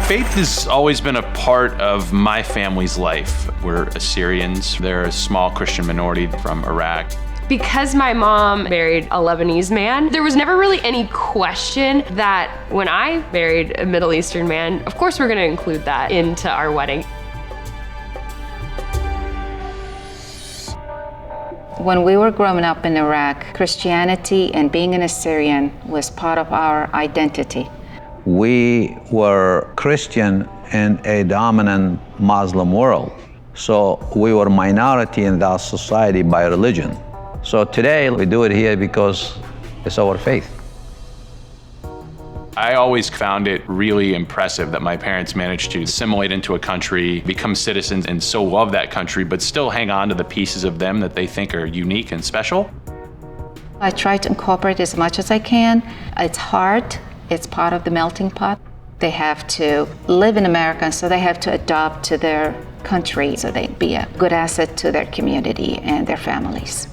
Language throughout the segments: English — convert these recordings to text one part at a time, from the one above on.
Faith has always been a part of my family's life. We're Assyrians. They're a small Christian minority from Iraq. Because my mom married a Lebanese man, there was never really any question that when I married a Middle Eastern man, of course we're going to include that into our wedding. When we were growing up in Iraq, Christianity and being an Assyrian was part of our identity. We were Christian in a dominant Muslim world, so we were a minority in that society by religion. So today we do it here because it's our faith. I always found it really impressive that my parents managed to assimilate into a country, become citizens, and so love that country, but still hang on to the pieces of them that they think are unique and special. I try to incorporate as much as I can. It's hard. It's part of the melting pot. They have to live in America, so they have to adapt to their country so they be a good asset to their community and their families.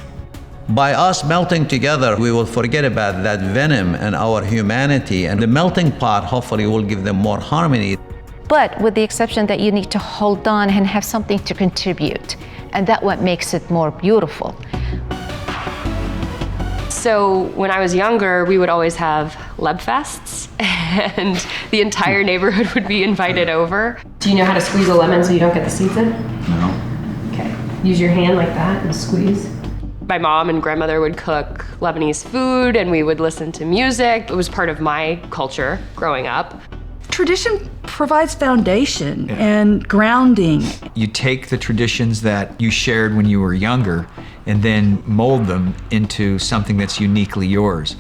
By us melting together, we will forget about that venom and our humanity, and the melting pot hopefully will give them more harmony. But with the exception that you need to hold on and have something to contribute, and that's what makes it more beautiful. So when I was younger, we would always have Leb Fests, and the entire neighborhood would be invited over. Do you know how to squeeze a lemon so you don't get the seeds in? No. Okay. Use your hand like that and squeeze. My mom and grandmother would cook Lebanese food, and we would listen to music. It was part of my culture growing up. Tradition provides foundation and grounding. You take the traditions that you shared when you were younger and then mold them into something that's uniquely yours.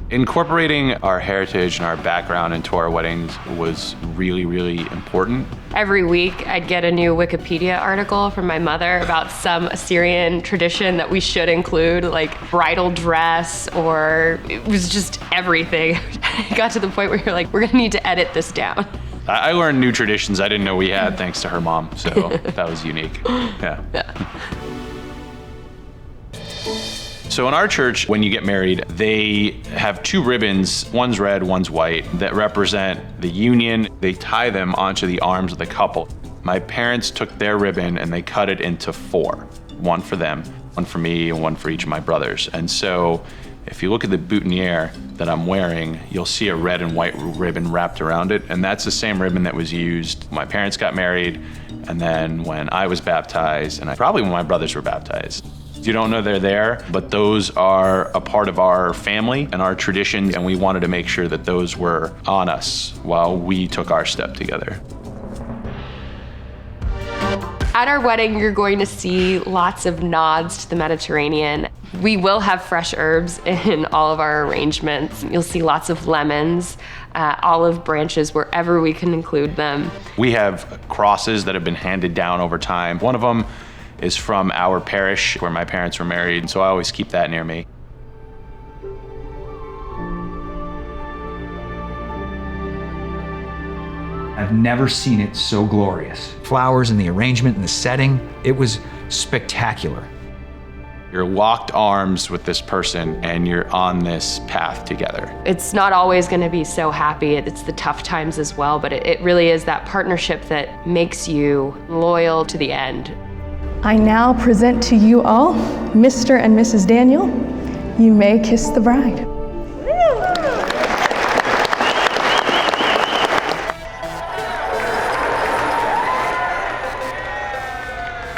Incorporating our heritage and our background into our weddings was really, really important. Every week, I'd get a new Wikipedia article from my mother about some Assyrian tradition that we should include, like bridal dress, or it was just everything. It got to the point where you're like, we're gonna need to edit this down. I learned new traditions I didn't know we had thanks to her mom, so that was unique. Yeah. So in our church, when you get married, they have two ribbons, one's red, one's white, that represent the union. They tie them onto the arms of the couple. My parents took their ribbon and they cut it into four. One for them, one for me, and one for each of my brothers. And so if you look at the boutonniere that I'm wearing, you'll see a red and white ribbon wrapped around it. And that's the same ribbon that was used when my parents got married, and then when I was baptized, and probably when my brothers were baptized. You don't know they're there, but those are a part of our family and our traditions, and we wanted to make sure that those were on us while we took our step together. At our wedding, you're going to see lots of nods to the Mediterranean. We will have fresh herbs in all of our arrangements. You'll see lots of lemons, olive branches wherever we can include them. We have crosses that have been handed down over time. One of them is from our parish where my parents were married, so I always keep that near me. I've never seen it so glorious. Flowers and the arrangement and the setting, it was spectacular. You're locked arms with this person and you're on this path together. It's not always going to be so happy. It's the tough times as well, but it really is that partnership that makes you loyal to the end. I now present to you all Mr. and Mrs. Daniel. You may kiss the bride.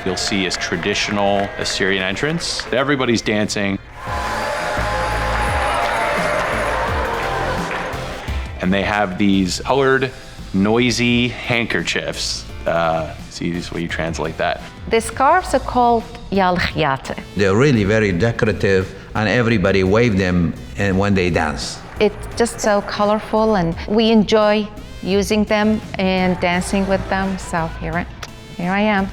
You'll see a traditional Assyrian entrance. Everybody's dancing. And they have these colored, noisy handkerchiefs. See, this is where you translate that. The scarves are called yalkhiyate. They're really very decorative, and everybody wave them and when they dance. It's just so colorful, and we enjoy using them and dancing with them. So here I am.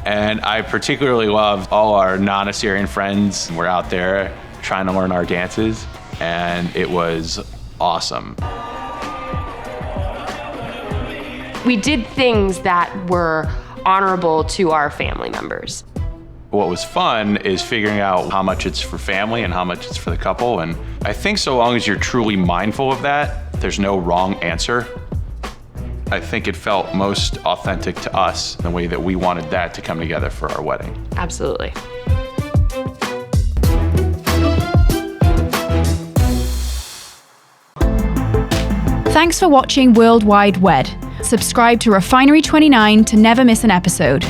And I particularly love all our non-Assyrian friends. We're out there trying to learn our dances, and it was awesome. We did things that were honorable to our family members. What was fun is figuring out how much it's for family and how much it's for the couple. And I think so long as you're truly mindful of that, there's no wrong answer. I think it felt most authentic to us, the way that we wanted that to come together for our wedding. Absolutely. Thanks for watching World Wide Wed. Subscribe to Refinery29 to never miss an episode.